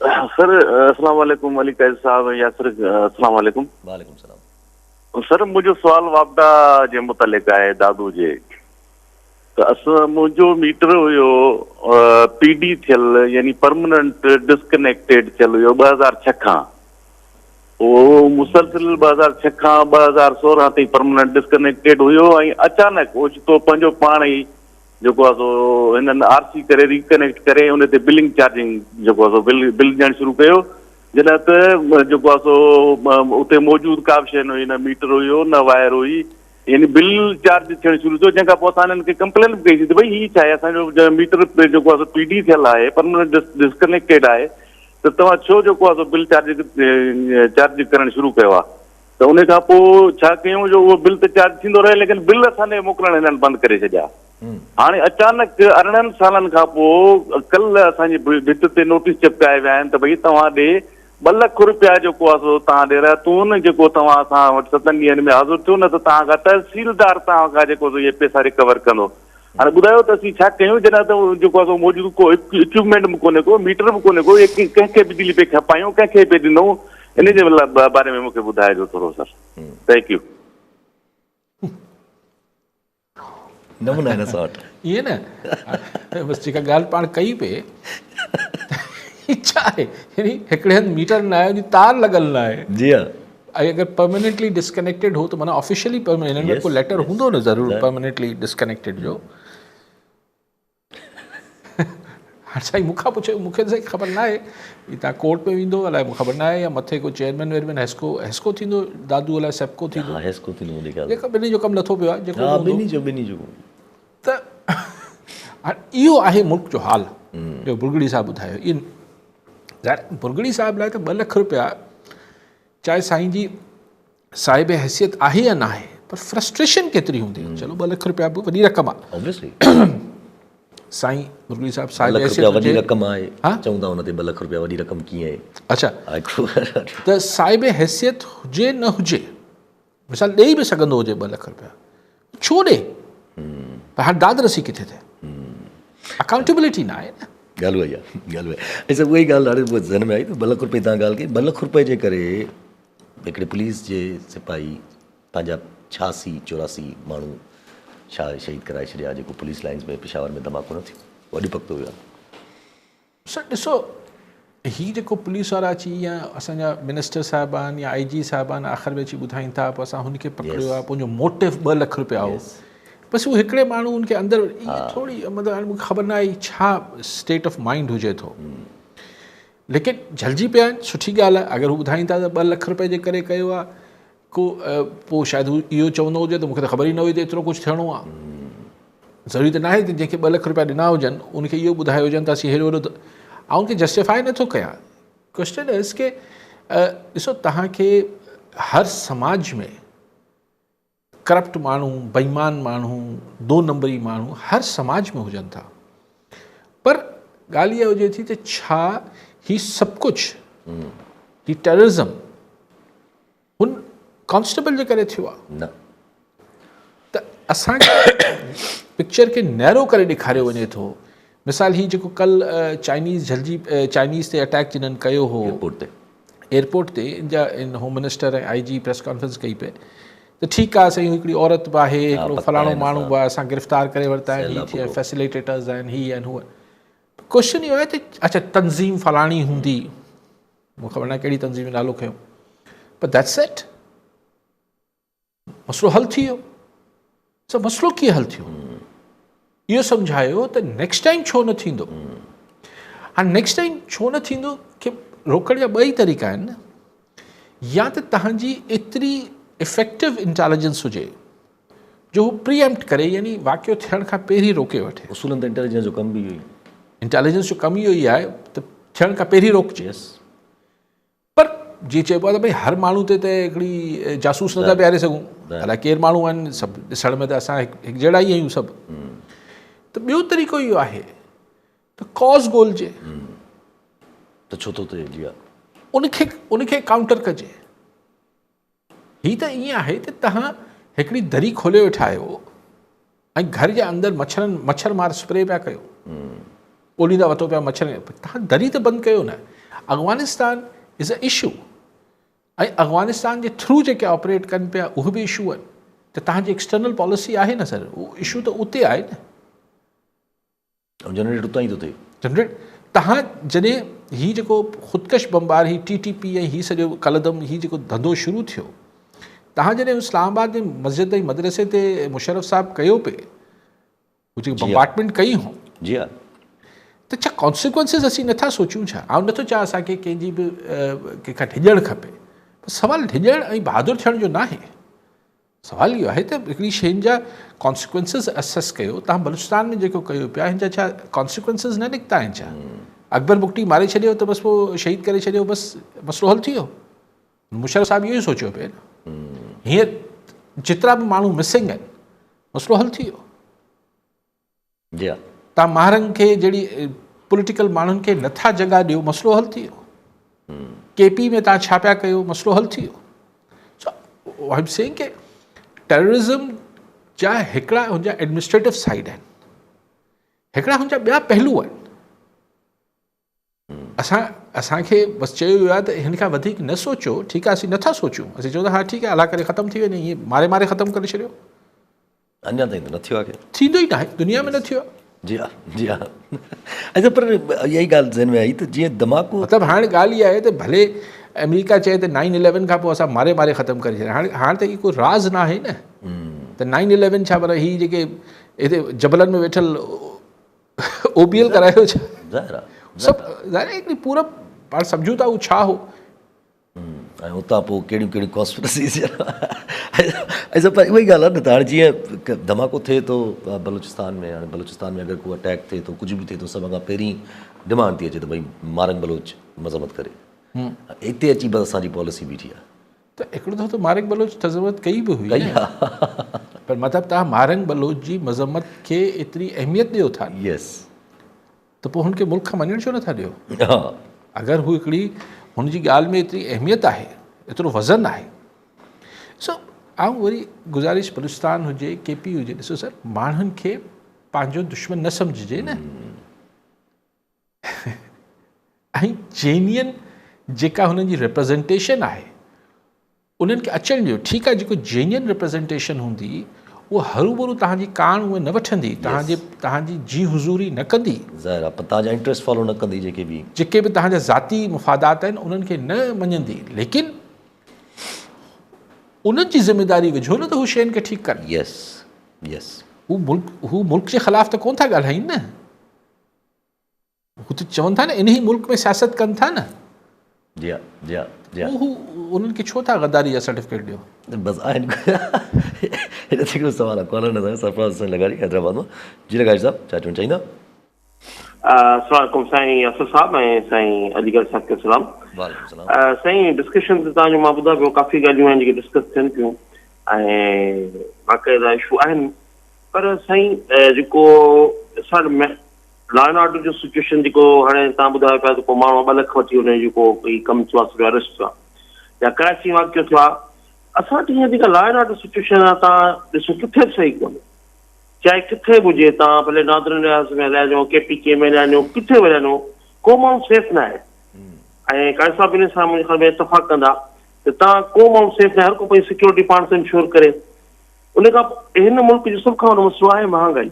सर अस्सलाम वालेकुम, अली कैद साहब, यासिर अस्सलाम वालेकुम।
वालेकुम सलाम।
सर मुंहिंजो सुवाल वापडा जे मुतलिक़ आहे दादू जे। त मुंहिंजो मीटर हुयो PD थियल, यानी परमानेंट डिस्कनेक्टेड थियल हुयो 2006 खां। उहो मुसलसिल 2006 खां 2016 ताईं परमानेंट डिस्कनेक्टेड हुयो ऐं अचानक ओचितो पंहिंजो पाण ई जेको आहे सो हिननि आरसी करे रिकनेक्ट करे उन ते बिलिंग चार्जिंग जेको आहे सो बिल ॾियणु शुरू कयो, जॾहिं त जेको आहे सो उते मौजूदु का बि शइ न हुई, न मीटर हुयो न वायर हुई, यानी बिल चार्ज थियणु शुरू थियो। जंहिंखां पोइ असां हिननि खे कंप्लेन बि कईसीं त भई हीअ छा आहे, असांजो मीटर जेको आहे सो पीडी थियल आहे, परमानेंट डिस्कनेक्टेड आहे, त तव्हां छो जेको आहे सो बिल चार्ज करणु शुरू कयो आहे। त उन खां पोइ छा कयूं जो उहो बिल त चार्ज थींदो रहे, लेकिन बिल असांजे मोकिलण हिननि बंदि करे छॾिया। हाणे अचानक 18 सालनि खां पोइ कल्ह असांजी भित ते नोटिस चिपकाए विया आहिनि त भई तव्हां ॾे 2 लख रुपया जेको आहे सो तव्हां ॾे रतून जेको तव्हां असां वटि 7 ॾींहंनि में हाज़ुर थियो, न त तव्हां खां तहसीलदार तव्हां खां जेको इहे पैसा रिकवर कंदो। हाणे ॿुधायो त असीं छा कयूं, जॾहिं त जेको आहे सो मौजूदु को इक्विपमेंट बि कोन्हे को, मीटर बि कोन्हे को, कंहिंखे बिजली पे खपायूं, कंहिंखे पे ॾिनऊं, इन जे बारे में मूंखे ॿुधाइजो थोरो सर। Thank U.
नमूना आहिनि असां वटि
इहे न बसि जेका ॻाल्हि पाण कई पे छा आहे, यानी हिकिड़े हंधि मीटर न आहे, तार लॻल न आहे।
जी हा,
ऐं अगरि परमानेंटली डिस्कनेक्टेड हो त माना ऑफिशियली हिननि में को लेटर हूंदो न ज़रूरु परमानेंटली डिस्कनेक्टेड जो। हाणे साईं मूंखां पुछियो, मूंखे त साईं ख़बर न आहे, तव्हां कोर्ट में वेंदो अलाए मूंखे ख़बर न आहे, या मथे को चेयरमैन वेयरमैन हेस्को थींदो, दादू अलाए सेप्को थींदो,
हा हेस्को थींदो मुंहिंजे ख़्याल
जेका ॿिन्ही जो कमु नथो पियो आहे, जेको
में। ॿिन्ही जो
त हाणे इहो आहे मुल्क जो हाल जो बुरगड़ी साहब ॿुधायो। इहो बुरगड़ी साहब लाइ त 2 लख रुपया चाहे साईं जी साहिब हैसियत आहे या न आहे, पर फ्रस्ट्रेशन केतिरी हूंदी। चलो 2 लख रुपया बि वॾी रक़म आहे,
ऑब्वियसली
साईं बुरगड़ी साहब
2
साहिब
लख
हैसियत
रुपया वॾी
हुजे।
रक़म आहे,
हा?
चवंदा हुन ते 2 लख रुपया वॾी रक़म कीअं आहे।
अच्छा,
आहे
त साहिब हैसियत हुजे न हुजे, मिसाल ॾेई बि सघंदो हुजे 2 लख रुपया, छो ॾे? पर हाणे दाद रसी किथे थिए, अकाउंटेबिलिटी न आहे न।
ॻाल्हि उहा ई आहे, ॻाल्हि उहा आहे। ऐं उहा ई ॻाल्हि ॾाढी ज़हन में आई त 2 लख रुपए तव्हां ॻाल्हि कई, 2 लख रुपए जे करे हिकिड़े पुलिस जे सिपाही पंहिंजा 86-84 माण्हू छा शहीद कराए छॾिया, जेको पुलिस लाइन्स में पेशावर में धमाको न थियो, वॾी पकतो हुयो।
सर ॾिसो, हीअ जेको पुलिस वारा अची या असांजा मिनिस्टर साहिबान या IG साहिबान आख़िर में अची ॿुधाइनि था, पोइ असां हुनखे पकड़ियो आहे, पंहिंजो मोटिव 2 लख रुपया हो, बसि उहो हिकिड़े माण्हू उनखे अंदरि थोरी मतिलबु हाणे मूंखे ख़बर न आहे छा स्टेट ऑफ माइंड हुजे थो, लेकिन झलिजी पिया आहिनि, सुठी ॻाल्हि आहे। अगरि हू ॿुधाइनि था त 2 लख रुपए जे करे कयो आहे को, पोइ शायदि हू इहो चवंदो हुजे त मूंखे त ख़बर ई न हुई त एतिरो कुझु थियणो आहे। ज़रूरी त न आहे त जंहिंखे 2 लख रुपया ॾिना हुजनि उनखे इहो ॿुधायो हुजनि त असीं हेॾो वॾो, ऐं उनखे जस्टिफाई नथो कयां। क्वेश्चन इज़ के ॾिसो, तव्हांखे हर समाज में करप्ट माण्हू, बेईमान माण्हू, 2 नंबरी माण्हू हर समाज में हुजनि था, पर ॻाल्हि इहा हुजे थी त छा ही सभु कुझु ही टेररिज़म हुन कॉन्स्टेबल जे करे थियो आहे?
न,
त असांखे पिक्चर खे नैरो करे ॾेखारियो वञे थो। मिसाल ही जेको कल्ह चाइनीज़ ते अटैक जिन्हनि कयो हो एयरपोर्ट ते, इन होम मिनिस्टर ऐं IG प्रेस कॉन्फ्रेंस कई पे, त ठीकु आहे साईं, हिकिड़ी औरत बि आहे, हिकिड़ो फलाणो माण्हू बि आहे, असां गिरफ़्तार करे वरिता आहिनि, हीअ थिया फैसिलिटेटर्स आहिनि, हीअ आहिनि हूअ। क्वेश्चन इहो आहे त अच्छा तंज़ीम फलाणी हूंदी, मूंखे ख़बर न आहे कहिड़ी तंज़ीम जो नालो खयो, पर दैट्स इट, मसइलो हल थी वियो। सो मसइलो कीअं हल थियो, इहो सम्झायो त नेक्स्ट टाइम छो न थींदो। हाणे नेक्स्ट टाइम छो न थींदो कि रोकण जा 2 ई तरीक़ा आहिनि न, या त तव्हांजी एतिरी इफेक्टिव इंटेलिजेंस हुजे जो हू प्रीएम्प्ट करे, यानी वाक़ियो थियण खां पहिरीं रोके वठे।
उसूलनि त इंटेलिजेंस जो कमु बि इहो ई,
इंटेलिजेंस जो कमु इहो ई आहे त थियण खां पहिरीं रोकजे। पर जीअं चइबो आहे त भई हर माण्हू ते त हिकिड़ी जासूस नथा ॿिहारे सघूं, अलाए केरु माण्हू आहिनि, सभु ॾिसण में त असां हिकु जहिड़ा ई आहियूं सभु। त ॿियो तरीक़ो इहो आहे त कॉज़ ॻोल्हिजे,
त छो थो थिए, जी
उनखे काउंटर कजे। हीअ त ईअं आहे त तव्हां हिकिड़ी दरी खोले वेठा आहियो ऐं घर जे अंदरि मच्छर मार स्प्रे पिया कयो, ॻोल्हींदा वठो पिया मच्छर, तव्हां दरी त बंदि कयो न। अफ़गानिस्तान इज़ अ इशू, ऐं अफ़गानिस्तान जे थ्रू जेके ऑपरेट कनि पिया उहे बि इशू आहिनि, त तव्हांजी एक्सटर्नल पॉलिसी आहे न सर, उहो इशू त उते आहे न,
जनरेट उतां ई थो थिए।
जनरेट तव्हां जॾहिं हीउ जेको ख़ुदकश बमबार ही TTP ऐं हीउ सॼो कलदम हीउ जेको धंधो शुरू थियो, तव्हां जॾहिं इस्लामाबाद जे मस्जिद ऐं मदरसे ते मुशर्रफ साहब कयो पिए, हू जेकी बम्बार्टमेंट कई हुयूं,
जी हा,
त छा कॉन्सिक्वेंसिस असीं नथा सोचूं छा? ऐं नथो चाहियां असांखे कंहिंजी बि कंहिंखां ढिॼणु खपे, पर सुवालु ढिॼणु ऐं बहादुर थियण जो न आहे। सुवालु इहो आहे त हिकिड़ी शयुनि जा कॉन्सिक्वेंसिस असेस कयो। तव्हां बलूचिस्तान में जेको कयो पिया, हिन जा छा कॉन्सिक्वेंसिस न निकिता आहिनि छा? अकबर बुगटी मारे छॾियो त बसि पोइ शहीद करे छॾियो, बसि मसइलो हल थी वियो। मुशर्रफ साहब इहो ई सोचियो पिए न। हीअं जेतिरा बि माण्हू मिसिंग आहिनि, मसइलो हल थी वियो।
जी हा,
तव्हां मारनि खे जहिड़ी पॉलिटिकल माण्हुनि खे नथा जॻह ॾियो, मसइलो हल थी वियो। KP में तव्हां छा पिया कयो, मसइलो हल थी वियो। सो आई एम सेइंग के टेररिज्म जा हिकिड़ा हुनजा एडमिनिस्ट्रेटिव साइड आहिनि, हिकिड़ा हुनजा ॿिया पहलू आहिनि। असांखे बसि चयो वियो आहे त हिन खां वधीक न सोचो। ठीकु आहे, असीं नथा सोचूं, असीं चऊं था हा ठीकु आहे, अला करे ख़तमु थी वञे, ईअं मारे मारे ख़तमु करे छॾियो।
अञा ताईं त न थियो आहे,
थींदो ई न आहे, दुनिया में न थियो आहे।
जी हा, जी हा। अच्छा, पर इहा ई ॻाल्हि ज़हन में आई त जीअं धमाको,
मतिलबु हाणे ॻाल्हि इहा आहे त भले अमेरिका चए त 9/11 खां पोइ असां मारे मारे ख़तमु करे छॾिया, हाणे त इहो कोई राज़ न आहे न। त 9/11 छा पर हीअ जेके हिते जबलनि में वेठल OBL करायो छा?
ज़ाहिर आहे,
सभु ज़ाहिर हिकिड़ी पूरब पाण सम्झूं था उहो छा हो।
ऐं उतां पोइ कहिड़ियूं कहिड़ियूं कॉन्स्पिरसीज़। अच्छा, पर उहा ई ॻाल्हि आहे न, त हाणे जीअं धमाको थिए थो बलूचिस्तान में, हाणे बलूचिस्तान में अगरि को अटैक थिए थो, कुझु बि थिए थो, सभ खां पहिरीं डिमांड थी अचे त भई मारंग बलोच मज़म्मत करे। हिते अची बसि असांजी पॉलिसी बीठी आहे।
त हिकिड़ो दफ़ो त मारंग बलोच मज़म्मत कई बि हुई, पर मतिलबु तव्हां मारंग बलोच जी मज़म्मत खे एतिरी अहमियत ॾियो था,
यस,
त पोइ हुनखे मुल्क खां वञणु छो नथा ॾियो?
हा,
अगरि हू हिकिड़ी हुनजी ॻाल्हि में एतिरी अहमियत आहे, एतिरो वज़न आहे। सो ऐं वरी गुज़ारिश बलूचिस्तान हुजे, KP हुजे, ॾिसो सर, माण्हुनि खे पंहिंजो दुश्मन न सम्झिजे न। ऐं जेन्युइन जेका हुननि जी रिप्रेज़ेंटेशन आहे उन्हनि खे अचणु ॾियो। ठीकु आहे, जेको जेन्युइन रिप्रेज़ेंटेशन हूंदी उहा हरूभरू तव्हांजी कान उहे न वठंदी, तव्हांजी जी हुज़ूरी न कंदी,
ज़ाहिर आहे, पर तव्हांजा इंट्रस्ट फॉलो न कंदी। जेके बि
तव्हांजा ज़ाती मुफ़ादात आहिनि उन्हनि खे न मञंदी, लेकिन उन्हनि जी ज़िमेदारी विझो न त हू शयुनि खे ठीकु कनि।
यस, यस,
हू मुल्क जे ख़िलाफ़ त कोन था ॻाल्हाइनि न, हू त चवनि था न इन ई मुल्क में सियासत कनि था न।
जी हा, जी हा, जी हा।
हू उन्हनि खे छो था गद्दारी जा सर्टिफिकेट ॾियो?
बसि आहिनि। हिन ते हिकिड़ो सुवालु आहे, कॉलर न सरफराज़ हुसैन लगारी हैदराबाद मां। जी लगारी साहब, छा चवणु चाहींदा?
अस्सलाम साईं असद साहब ऐं साईं अलीगढ़ साहब खे सलाम। साईं, डिस्कशन ते तव्हांजो मां ॿुधा पियो, काफ़ी ॻाल्हियूं आहिनि जेके डिस्कस थियनि पियूं ऐं बाक़ाइदा इशू आहिनि, पर साईं जेको असां लॉ एंड ऑर्डर जो सिचुएशन जेको हाणे तव्हां ॿुधायो पिया त को माण्हू 2 लख वठी हुन जेको कोई कमु थियो आहे, अरेस्ट थियो आहे या कराची वाक़ियो थियो आहे, असां वटि हीअं जेका लॉ एंड ऑर्डर सिचुएशन आहे, तव्हां ॾिसो किथे बि सही कोन्हे, चाहे किथे बि हुजे। तव्हां भले नादरन रियाज़ में हलाए वञो, KPK में हलाए वञो, किथे बि हलाए वञो, को माण्हू सेफ न आहे। ऐं कायर साहब इन सां मुंहिंजे ख़्याल में इतफ़ाक़ कंदा त तव्हां को माण्हू सेफ न आहे, हर को पंहिंजी सिक्योरिटी पाण सां इंश्योर करे। उन खां हिन मुल्क जो सभ खां वॾो मसइलो आहे महांगाई,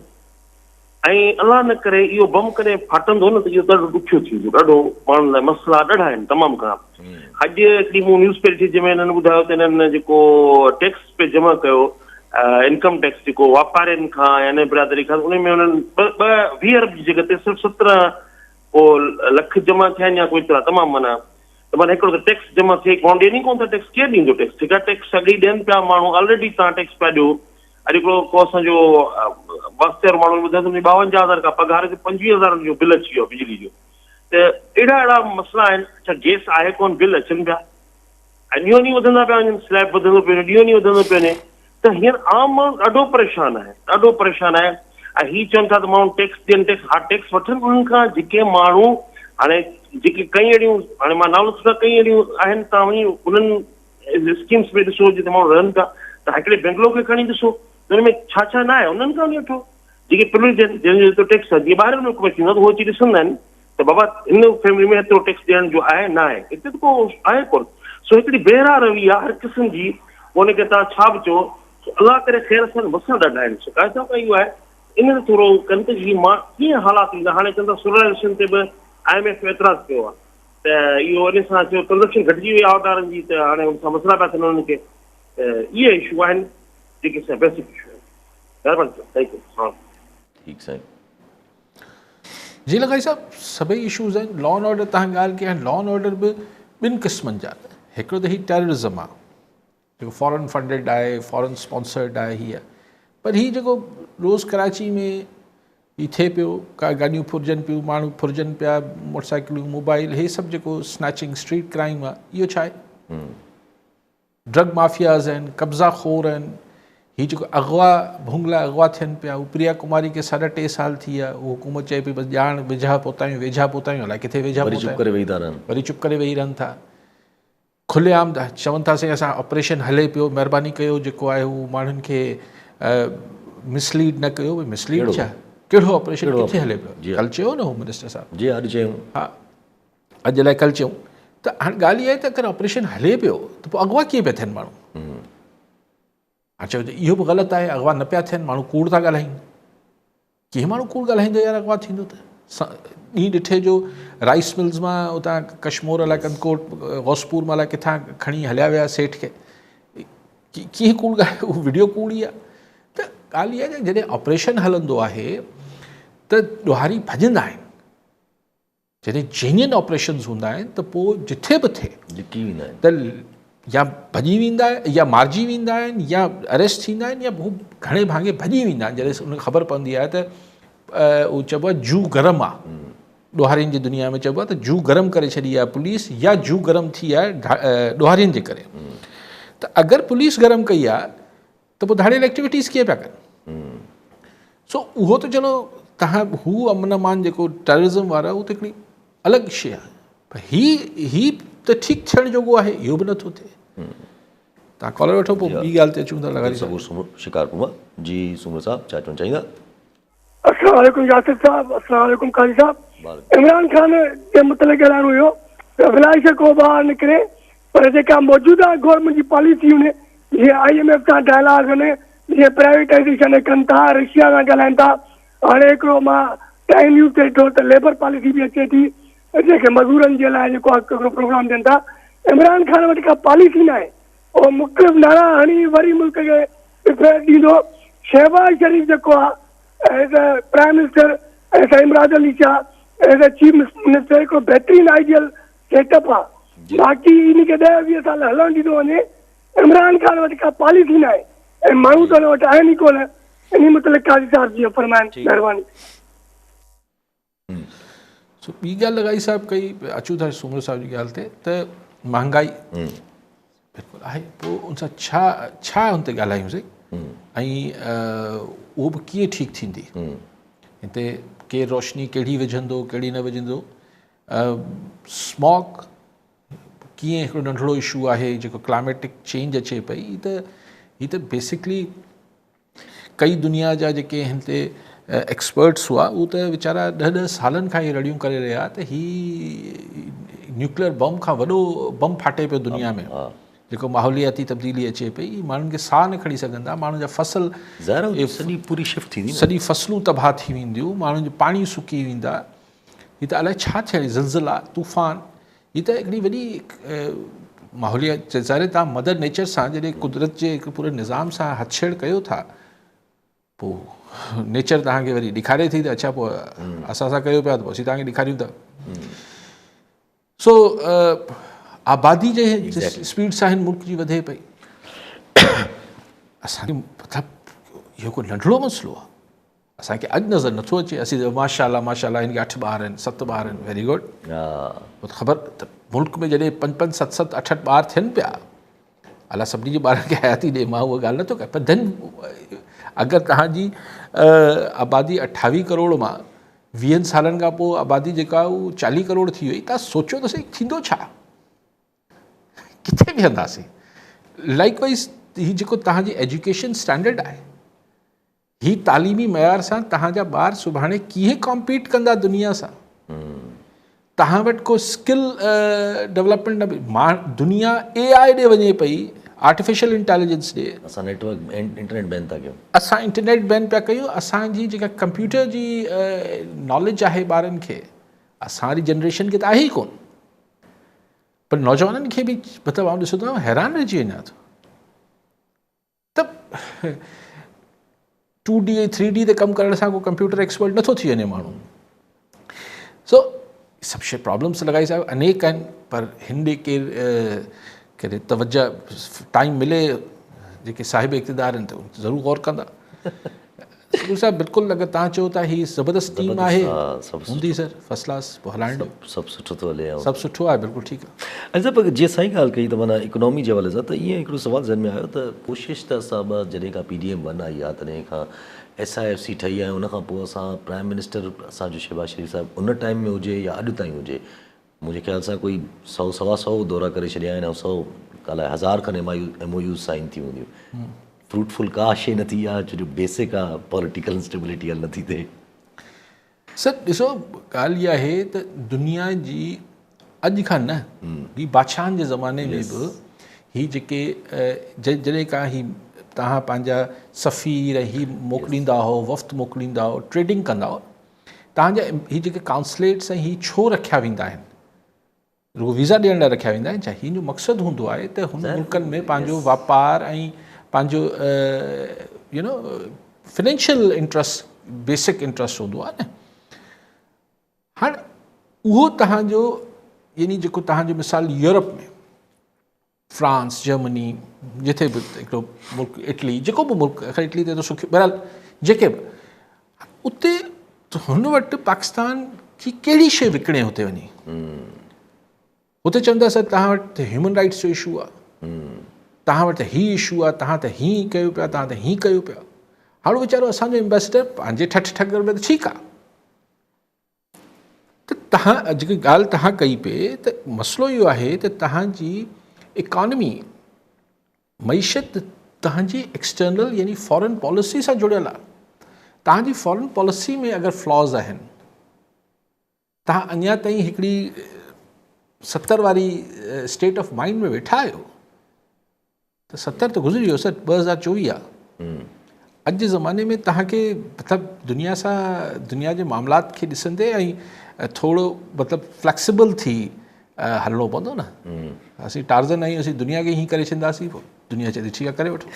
ऐं अलाह न करे इहो बम करे फाटंदो न त इहो ॾाढो ॾुखियो थींदो, ॾाढो माण्हुनि लाइ मसइला ॾाढा आहिनि, तमामु घणा। अॼु हिकिड़ी मूं न्यूज़ पेपर ॾिठी जंहिंमें हिननि ॿुधायो त हिननि जेको टैक्स पे जमा कयो, इनकम टैक्स जेको वापारियुनि खां या इन बिरादरी खां, उन में हुननि 20 अरब जी जॻह ते सिर्फ़ु 17 लख जमा थिया आहिनि या कोई तरह, तमामु माना त माना हिकिड़ो त टैक्स जमा थिए कोन, ॾियनि ई कोन था टैक्स। केरु ॾींदो टैक्स? ठीकु आहे, टैक्स अॻे ॾियनि पिया माण्हू, ऑलरेडी तव्हां टैक्स पिया ॾियो। अॼु हिकिड़ो को असांजो वास्ते माण्हू ॿुधायो त 52,000 खां पघार ते 25,000 जो बिल अची वियो बिजली जो। त अहिड़ा मसइला आहिनि। अच्छा, गैस आहे कोन, बिल अचनि पिया ऐं ॾींहों ॾींहुं वधंदा पिया वञनि, स्लैब वधंदो पियो वञे, ॾींहों ॾींहुं वधंदो पियो वञे। त हींअर आम माण्हू ॾाढो परेशान आहे, ॾाढो परेशान आहे। ऐं हीअ चवनि था त माण्हू टैक्स ॾियनि, टैक्स हा टैक्स वठनि उन्हनि खां जेके माण्हू हाणे जेके कई अहिड़ियूं, हाणे मां नालो सुठा कई अहिड़ियूं आहिनि, तव्हां वञी उन्हनि स्कीम्स में ॾिसो जिते माण्हू रहनि था। त हिकिड़े बेंगलोर खे खणी ॾिसो, हुन में छा छा न आहे, उन्हनि खां वठी वठो। जेके प्रिविलेज आहिनि, जंहिंजो टैक्स आहे, जीअं ॿाहिरि मुल्क में थींदो आहे त उहो अची ॾिसंदा आहिनि त बाबा हिन फैमिली में एतिरो टैक्स ॾियण जो आहे न आहे, हिते त को आहे कोन। सो हिकिड़ी बेरा रवी आहे हर क़िस्म जी, उनखे तव्हां छा बि चओ, अलाह करे ख़ैर सां मसां ॾाढा आहिनि। शिकायत इहो आहे इन ते थोरो कनि त जी मां कीअं हालात ईंदा। हाणे चवंदा सुरक्षण ते बि IMF एतिराज़ कयो आहे त इहो वञण सां चयो ट्रांज़ेक्शन घटिजी वई आहे ऑर्डरनि जी, त हाणे हुन सां मसइला पिया थियनि उन्हनि खे। इहे इशू आहिनि जेके असां बेसिक इशू आहिनि।
ठीकु साईं।
जी लॻाई साहिबु, सभई इशूज़ आहिनि। लॉ एंड ऑर्डर तव्हां ॻाल्हि कई आहे, लॉ एंड ऑर्डर बि ॿिनि क़िस्मनि जा। हिकिड़ो त हीउ टेररिज़म आहे जेको फॉरेन फंडेड आहे, फॉरेन स्पॉन्सर्ड आहे हीअ। पर हीउ जेको रोज़ कराची में हीउ थिए पियो, का गाॾियूं फुरिजनि पियूं, माण्हू फुरिजनि पिया, मोटरसाइकिलूं, मोबाइल, हे सभु जेको स्नैचिंग स्ट्रीट क्राइम आहे, इहो छा आहे? ड्रग माफियाज़ आहिनि, कब्ज़ा खोर आहिनि। हीउ जेको अगवा भुंगला अगवा थियनि पिया, उहो प्रिया कुमारी खे 3.5 साल थी विया, उहो हुकूमत चए पई बसि ॼाण वेझा पहुतायूं, वेझा पहुतायूं, अलाए किथे वेझा
वरी चुप करे वेही था रहनि,
वरी चुप करे वेही रहनि था। खुलेआम चवनि था साईं असां ऑपरेशन हले पियो, महिरबानी कयो जेको आहे उहो माण्हुनि खे मिसलीड न कयो। भई मिसलीड छा? कहिड़ो ऑपरेशन किथे हले पियो? कल्ह चयो न हो मिनिस्टर साहब।
जी अॼु चयूं।
हा, अॼु लाइ कल्ह चयूं। त हाणे ॻाल्हि इहा आहे त अगरि ऑपरेशन हले पियो त पोइ अगवा कीअं पिया थियनि माण्हू? हाणे चयो इहो बि ग़लति आहे, अगवा न पिया थियनि, माण्हू कूड़ था ॻाल्हाइनि। कीअं माण्हू कूड़ ॻाल्हाईंदो यार, अगवा थींदो त? ॾींहुं ॾिठे जो राइस मिल्स मां उतां कश्मीर अलाए कंदकोट गौसपुर मां अलाए किथां खणी हलिया विया सेठ खे। कीअं कूड़ ॻाल्हाए? उहो वीडियो कूड़ ई आहे। त ॻाल्हि इहा आहे जॾहिं ऑपरेशन हलंदो आहे त ॾोहारी भॼंदा आहिनि। जॾहिं जेन्युइन ऑपरेशन्स हूंदा आहिनि त पोइ जिथे बि थिए
लिकी वेंदा आहिनि,
त या भॼी वेंदा या मारिजी वेंदा आहिनि या अरेस्ट थींदा आहिनि, या हू घणे भाङे भॼी वेंदा आहिनि जॾहिं उनखे ख़बर पवंदी आहे त उहो चइबो आहे जू गरम आहे। ॾोहारियुनि जी दुनिया में चइबो आहे त जू गरम करे छॾी आहे पुलिस, या जू गरम थी आहे ॾोहारियुनि जे करे। त अगरि पुलिस गरम कई आहे त पोइ धाड़ियल एक्टिविटीज़ कीअं पिया कनि? सो उहो त चलो तव्हां हू अमन अमान जेको टेररिज़म वारा, उहो त हिकिड़ी अलॻि शइ आहे। पर ही त ठीकु थियण जोॻो आहे, इहो बि नथो थिए। तव्हां कॉलर वठो, पोइ ॿी ॻाल्हि ते अचूं था लॻाई
सघूं। शिकारपुर जी सुमर साहब छा चवणु चाहींदा?
अस्सलाम वालेकुम यासिर साहब, अस्सलाम वालेकुम काजी साहब। इमरान खान जे मुतलिक़ ॻाल्हाइणो हुयो त अलाए छा को ॿाहिरि निकिरे, पर जेका मौजूदा गवर्नमेंट जी पॉलिसियूं आहिनि, जीअं IMF सां डायलॉग आहिनि, जीअं प्राइवेटाइज़ेशन कनि था, रशिया सां ॻाल्हाइनि था। हाणे हिकिड़ो मां टाइम न्यूज़ ते ॾिठो त लेबर पॉलिसी बि अचे थी, जेके मज़दूरनि जे लाइ जेको आहे हिकिड़ो प्रोग्राम ॾियनि था। इमरान खान वटि का पॉलिसी न आहे, उहो मुख़्तलिफ़ नारा हणी वरी मुल्क खे ॾींदो। शहबाज शरीफ़ जेको आहे एज़ अ प्राइम मिनिस्टर, ऐं साईं Imran Ali Shah as a chief minister, हिकिड़ो बहितरीनु आइडियल सेटअप आहे। बाक़ी इन खे 10-20 साल हलणु ॾींदो वञे। इमरान खान वटि का पॉलिसी न आहे ऐं माण्हू त हुन वटि आहिनि ई कोन। इन मुतलिक़ काज़ी साहब जी फरमाइनि, महिरबानी।
सो ॿी ॻाल्हि लॻाई साहिबु कई, अचूं था सुमर साहिब जी ॻाल्हि ते, त महांगाई बिल्कुलु आहे। पोइ उन सां छा हुन ते ॻाल्हायूंसीं, ऐं उहो बि कीअं ठीकु थींदी? हिते केरु रोशनी कहिड़ी विझंदो, कहिड़ी न विझंदो? स्मॉग कीअं हिकिड़ो नंढिड़ो इशू आहे जेको क्लाइमेटिक चेंज अचे पई। हीअ त बेसिकली कई दुनिया जा जेके हिन ते एक्सपर्ट्स हुआ, उहो त वीचारा 10-10 सालनि खां इहे रड़ियूं करे रहिया त हीउ न्यूक्लियर बम खां वॾो बम फाटे पियो दुनिया में, जेको माहौलियाती तब्दीली अचे पई। माण्हुनि खे साह न खणी सघंदा, माण्हुनि जा फसल
सॼी पूरी शिफ्ट थींदी,
सॼी फसलूं तबाह थी वेंदियूं, माण्हुनि जो पाणी सुकी वेंदा। हीअ त अलाए छा थियणी, ज़िलज़िला, तूफ़ान। हीअ त हिकिड़ी वॾी माहौलियात ज़ाहिर तव्हां मदर नेचर सां जॾहिं कुदरत जे हिकु पूरे निज़ाम सां हथछेड़ कयो था, पोइ नेचर तव्हांखे वरी ॾेखारे थी त अच्छा पोइ असां सां कयो पिया त पोइ असीं तव्हांखे ॾेखारियूं था। सो आबादी जे स्पीड सां हिन मुल्क जी वधे पई। असांखे मतिलबु इहो कोई नंढिड़ो मसइलो आहे, असांखे अॼु नज़र नथो अचे। असीं माशाल्लाह माशाल्लाह हिन खे 8 ॿार आहिनि, 7 ॿार आहिनि, वेरी गुड। पोइ ख़बर त मुल्क में जॾहिं 5-5, 7-7, 8-8 ॿार थियनि पिया, अलाए सभिनी जे ॿारनि खे हयाती ॾे, मां उहा ॻाल्हि नथो कयां। पर देन अगरि तव्हांजी आबादी 28 करोड़ मां 20 सालनि खां पोइ आबादी जेका उहा 40 करोड़ थी वई, तव्हां सोचो त सही थींदो छा? किथे वेहंदासीं? लाइकवाइज़ हीउ जेको तव्हांजी एजुकेशन स्टैंडर्ड आहे, हीउ तालीमी मयार सां तव्हांजा ॿार सुभाणे कीअं कॉम्पीट कंदा दुनिया सां? तव्हां वटि को स्किल डेवलपमेंट न, मां दुनिया AI ॾे वञे पई, आर्टिफिशियल इंटेलिजेंस ॾे।
असां नेटवर्क इंटरनेट बैन था कयूं,
असां इंटरनेट बैन पिया कयूं। असांजी जेका कंप्यूटर जी नॉलेज आहे ॿारनि खे, असांजी जनरेशन खे त आहे ई कोन, पर नौजवाननि खे बि मतिलबु आउं ॾिसंदो आहियां हैरान रहिजी वञा थो त 2D 3D ते कमु करण सां को कंप्यूटर एक्सपर्ट नथो थी वञे माण्हू। सो सभु शइ प्रॉब्लम्स लॻाई साहिबु अनेक आहिनि, पर हिन ॾे केरु तवजा टाइम मिले जेके साहिब इक़्तिदार आहिनि त ज़रूरु गौर कंदा। सगुल साहिब बिल्कुलु अगरि तव्हां चओ था हीअ ज़बरदस्त टीम आहे हूंदी सर फर्स्ट क्लास, पोइ हलाइण ॾियो,
सभु सुठो थो हले,
सभु सुठो आहे, बिल्कुलु ठीकु आहे।
ऐं सभु जीअं साईं ॻाल्हि कई त माना इकोनॉमी जे हवाले सां त ईअं हिकिड़ो सुवाल ज़हन में आयो त कोशिशि त असां जॾहिं खां PDM-1 आई आहे तॾहिं खां SIFC ठही आहे, उनखां पोइ असां प्राइम मिनिस्टर असांजो शहबाज शरीफ़ साहिबु उन टाइम में हुजे या अॼु ताईं हुजे, मुंहिंजे ख़्याल सां कोई 100-125 दौरा करे छॾिया आहिनि ऐं 100 अलाए 1000 खनि MOUs साइन थी हूंदियूं। फ्रूटफुल का शइ नथी आहे छो जो बेसिक आहे पॉलिटिकल इंस्टेबिलिटी हल नथी थिए।
सर ॾिसो ॻाल्हि इहा आहे त दुनिया जी अॼु खां न ॿी बादशाहनि जे ज़माने में बि ही जेके जॾहिं खां ही तव्हां पंहिंजा सफ़ीर ही मोकिलींदा हो, वफ़्त मोकिलींदा हो, ट्रेडिंग कंदा हो, तव्हांजा ही जेके काउंसलेट्स ऐं ही छो रखिया वेंदा आहिनि, रुगो वीज़ा ॾियण लाइ रखिया वेंदा आहिनि छा? हिन जो मक़सदु हूंदो आहे त हुन मुल्कनि में पंहिंजो वापारु ऐं पंहिंजो फाइनेंशियल इंट्रस्ट, बेसिक इंट्रस्ट हूंदो आहे न। हाणे उहो तव्हांजो यानी जेको तव्हांजो मिसाल यूरोप में फ्रांस, जर्मनी, जिथे बि हिकिड़ो मुल्क इटली, जेको बि मुल्क, ख़ैर इटली ते त सुखियो, बहरहाल जेके बि उते हुन वटि पाकिस्तान की कहिड़ी शइ विकिणे हुते वञी, हुते चवंदा सर तव्हां वटि ह्यूमन राइट्स जो इशू आहे, तव्हां वटि हीउ इशू आहे, तव्हां त हीअं कयो पिया, तव्हां त हीअं कयो पिया। हाणे वीचारो असांजो एम्बेसडर पंहिंजे ठगर में त ठीकु आहे, त तव्हां जेकी ॻाल्हि तव्हां कई पिए त मसइलो इहो आहे त तव्हांजी इकॉनमी मईशत तव्हांजी एक्सटर्नल यानी फॉरेन पॉलिसी सां जुड़ियल आहे। तव्हांजी फॉरेन पॉलिसी में अगरि फ्लॉज़ आहिनि, तव्हां अञा ताईं हिकिड़ी 70 वारी स्टेट ऑफ माइंड में वेठा आहियो, त 70 त गुज़री वियो सर, 2024 आहे। अॼु जे ज़माने में तव्हांखे मतिलबु दुनिया जे मामलात खे ॾिसंदे ऐं थोरो मतिलबु फ्लैक्सिबल थी हलणो पवंदो न। असीं टार्ज़न आहियूं, असीं दुनिया खे हीअं करे छॾींदासीं, पोइ दुनिया चए थी ठीकु आहे करे वठो।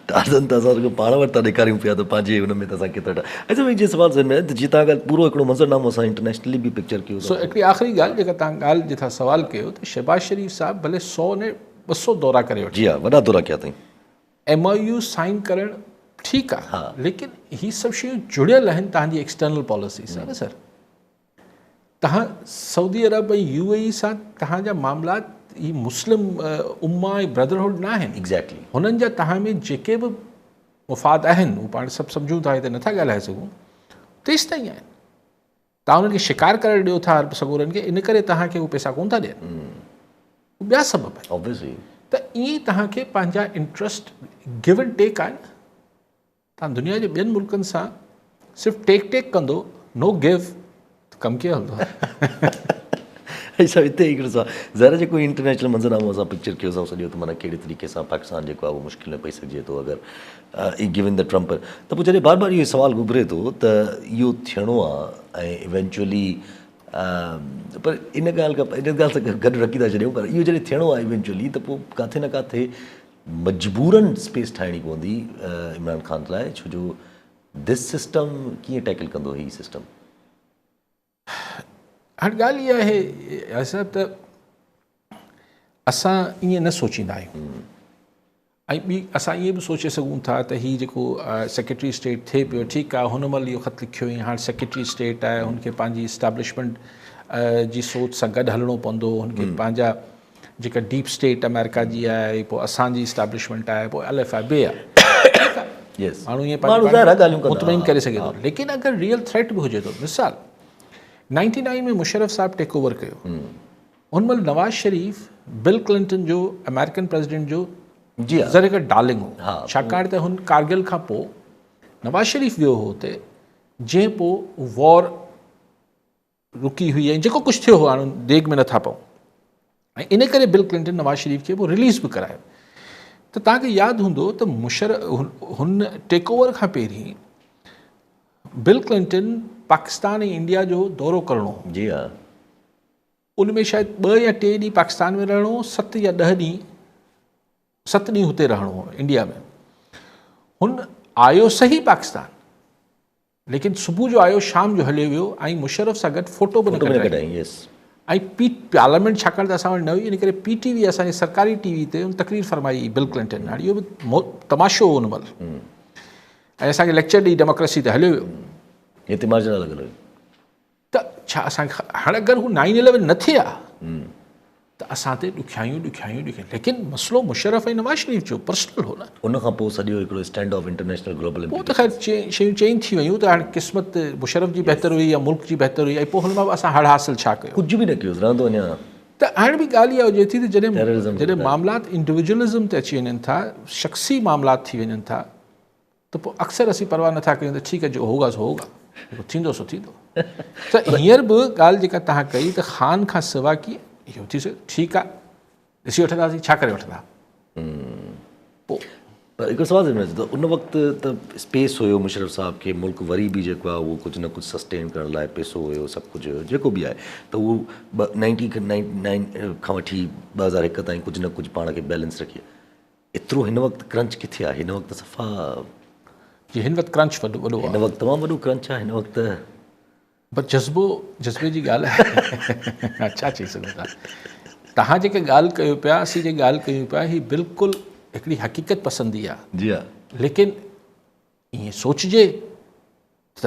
टार्ज़न त असां पाण वटि था ॾेखारियूं पिया त पंहिंजे हुन में त असां केतिरा अच्छा भई जीअं सुवाल में त जीअं तव्हां पूरो हिकिड़ो मंज़रनामो असां इंटरनेशनली बि पिक्चर कयो।
सो हिकिड़ी आख़िरी ॻाल्हि जेका तव्हां ॻाल्हि जिथां सवाल कयो त शहबाज शरीफ़ साहिबु भले 100 ने 200 दौरा करे वठो,
जी हा, वॾा दौरा कया अथई,
MOU साइन करणु ठीकु आहे, लेकिन ही सभु शयूं जुड़ियल आहिनि तव्हांजी एक्सटर्नल पॉलिसी सां न सर। तव्हां सऊदी अरब ऐं UAE सां तव्हांजा मामलात ही मुस्लिम उम्मा ऐं ब्रदरहुड न आहिनि।
एग्ज़ैक्टली
हुननि जा तव्हां में जेके बि मुफ़ाद आहिनि उहे पाण सभु सम्झूं था, हिते नथा ॻाल्हाए सघूं, तेसि ताईं आहिनि। तव्हां उन्हनि खे शिकार करे ॾियो था अरब सगोरनि खे, इन करे तव्हांखे उहे पैसा कोन था ॾियनि, ॿिया सबब आहिनि
ऑब्वियसली।
त ईअं ई तव्हांखे पंहिंजा इंट्रस्ट गिव एंड टेक आहे न। तव्हां दुनिया जे ॿियनि मुल्कनि सां सिर्फ़ु टेक कंदो, नो गिव, त कमु कीअं हलंदो?
अच्छा हिते हिकिड़ो ज़रा जेको इंटरनेशनल मंज़रनामो असां पिक्चर कयो असां सॼो, त माना कहिड़े तरीक़े सां पाकिस्तान जेको आहे उहो मुश्किल में पई सघिजे थो अगरि गिवन द ट्रम्प। त पोइ जॾहिं बार बार इहो सुवाल उभिरे थो त इहो थियणो आहे ऐं इवेंचुअली, पर इन ॻाल्हि सां गॾु रखी था छॾियूं, पर इहो जॾहिं थियणो आहे इवेंचुअली, त पोइ किथे न किथे मजबूरन स्पेस ठाहिणी पवंदी इमरान ख़ान लाइ, छो जो दिस सिस्टम कीअं टैकल कंदो हीउ सिस्टम?
हाणे ॻाल्हि इहा आहे असां त असां ईअं न सोचींदा आहियूं, ऐं ॿी असां ईअं बि सोचे सघूं था त हीउ जेको सेक्रेटरी स्टेट थिए पियो, ठीकु आहे, हुन महिल इहो ख़तु लिखियो हुई, हाणे सेक्रेटरी स्टेट आहे, हुनखे पंहिंजी इस्टेब्लिशमेंट जी सोच सां गॾु हलणो पवंदो, हुनखे पंहिंजा जेका डीप स्टेट अमेरिका जी आहे, पोइ असांजी इस्टेब्लिशमेंट आहे, पोइ LFIB आहे, माण्हू ईअं मुतमइन करे सघे थो। लेकिन अगरि रियल थ्रेट बि हुजे थो, मिसाल 99 में मुशर्रफ साहब टेक ओवर कयो, उन महिल नवाज़ शरीफ़ बिल क्लिंटन जो अमेरिकन प्रेसिडेंट जो ज़रे का डार्लिंग हो, छाकाणि त हुन कारगिल खां पोइ नवाज़ शरीफ़ वियो हो हुते, जंहिं पोइ वॉर रुकी हुई ऐं जेको कुझु थियो हो हाणे देग में नथा पऊं, ऐं इन करे बिल क्लिंटन नवाज़ शरीफ़ खे पोइ रिलीज़ बि करायो। त तव्हांखे यादि हूंदो त हुन टेक ओवर खां पहिरीं बिल क्लिंटन पाकिस्तान ऐं इंडिया जो दौरो करणो हो,
जी हाँ,
उनमें शायदि 2 या 3 ॾींहं पाकिस्तान में रहणो हो, 7 या 10 ॾींहं 7 ॾींहं हुते रहणो हो इंडिया में। हुन आयो सही पाकिस्तान, लेकिन सुबुह जो आयो शाम जो हलियो वियो ऐं मुशर्रफ सां गॾु फोटो बि न
फोटो में
कढाई।
कढाई, यस।
ऐं पार्लियामेंट छाकाणि त असां वटि न हुई, इन करे PTV असांजे सरकारी TV ते उन तकरीर फरमाई बिल क्लिंटन। हाणे इहो बि तमाशो हो उन महिल, ऐं असांखे लेक्चर ॾेई डेमोक्रेसी ते हलियो वियो।
हिते मार्जिन लॻल हुयो।
त छा असांखे हाणे अगरि हू 9/11 न थिए हा त असां ते ॾुखियायूं, लेकिन मसइलो मुशर्रफ ऐं नवाज़ शरीफ़ जो पर्सनल हो न।
उन खां पोइ सॼो हिकिड़ो स्टैंड ऑफ इंटरनेशनल ग्लोबल
पोइ त ख़ैर शयूं चेंज थी वियूं, त हाणे क़िस्मत मुशर्रफ जी बहितर हुई या मुल्क जी बहितर हुई, ऐं पोइ हुन मां बि असां हड़ हासिल छा कयो।
कुझु बि न कयो, रहंदो अञा।
त हाणे बि ॻाल्हि इहा हुजे थी त
Terrorism
जॾहिं मामलात इंडिविजुअलिज़म ते अची वञनि था, शख़्सी मामलात थी वञनि था, त पोइ अक्सर असीं परवाह नथा कयूं त ठीकु आहे जो होगा सो होगा, थींदो सो थींदो। त हींअर बि ॻाल्हि जेका तव्हां कई त ख़ान खां सवाइ की इहो थी सघे, ठीकु आहे ॾिसी वठंदासीं, छा करे वठंदा। पोइ
पर हिकिड़ो सवाल अचे थो, उन वक़्तु त स्पेस हुयो मुशर्रफ साहब खे, मुल्क वरी बि जेको आहे उहो कुझु न कुझु सस्टेन करण लाइ पैसो हुयो, सभु कुझु हुयो, जेको बि आहे, त उहो 1999 खां वठी 2001 ताईं कुझु न कुझु पाण खे बैलेंस रखी। एतिरो हिन वक़्तु क्रंच किथे आहे? हिन वक़्तु सफ़ा
जी हिन वक़्तु क्रंच वॾो
हिन
आहे,
वक़्तु तमामु वॾो क्रंच आहे हिन वक़्तु।
पर जज़्बे जी ॻाल्हि आहे। छा चई सघूं था, तव्हां जेके ॻाल्हि कयो पिया, असीं जेके ॻाल्हि कयूं पिया, हीअ बिल्कुलु हिकिड़ी हक़ीक़त पसंदी आहे।
जी हा,
लेकिन ईअं सोचिजे त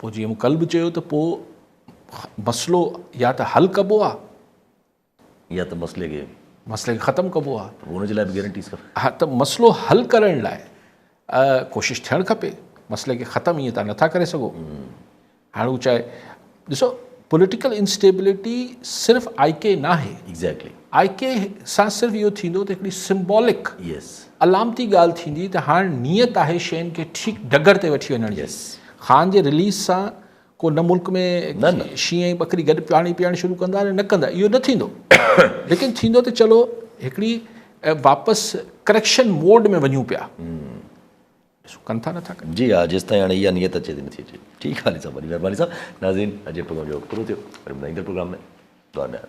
पोइ जीअं मूं कल्ह बि चयो त पोइ मसइलो या त हल कबो आहे
या त मसइले खे
ख़तमु कबो आहे।
हुनजे लाइ बि गारंटीज़ खपे।
हा, त मसइलो हल करण लाइ कोशिशि थियणु खपे। मसइले खे ख़तमु ईअं तव्हां नथा करे सघो। हाणे हू चाहे ॾिसो, पॉलिटिकल इंस्टेबिलिटी सिर्फ़ु IK न आहे।
एग्ज़ैक्टली,
IK सां सिर्फ़ु इहो थींदो त हिकिड़ी सिम्बॉलिक
यस,
अलामती ॻाल्हि थींदी त हाणे नियत आहे शयुनि खे ठीकु डगर ते वठी वञण जी। ख़ान जे रिलीज़ सां को न मुल्क में शींहं ऐं ॿकरी गॾु पाणी पीअणु शुरू कंदा न कंदा, इहो न थींदो। लेकिन थींदो त चलो हिकिड़ी वापसि करेक्शन मोड में वञूं पिया, कनि था नथा कनि।
जी हा, जेसि ताईं हाणे इहा नियत अचे थी नथी अचे। ठीकु आहे, साहब, वॾी महिरबानी साहब। नाज़रीन, अॼु प्रोग्राम जो पूरो थियो, वरी ईंदड़ प्रोग्राम में दुआ में।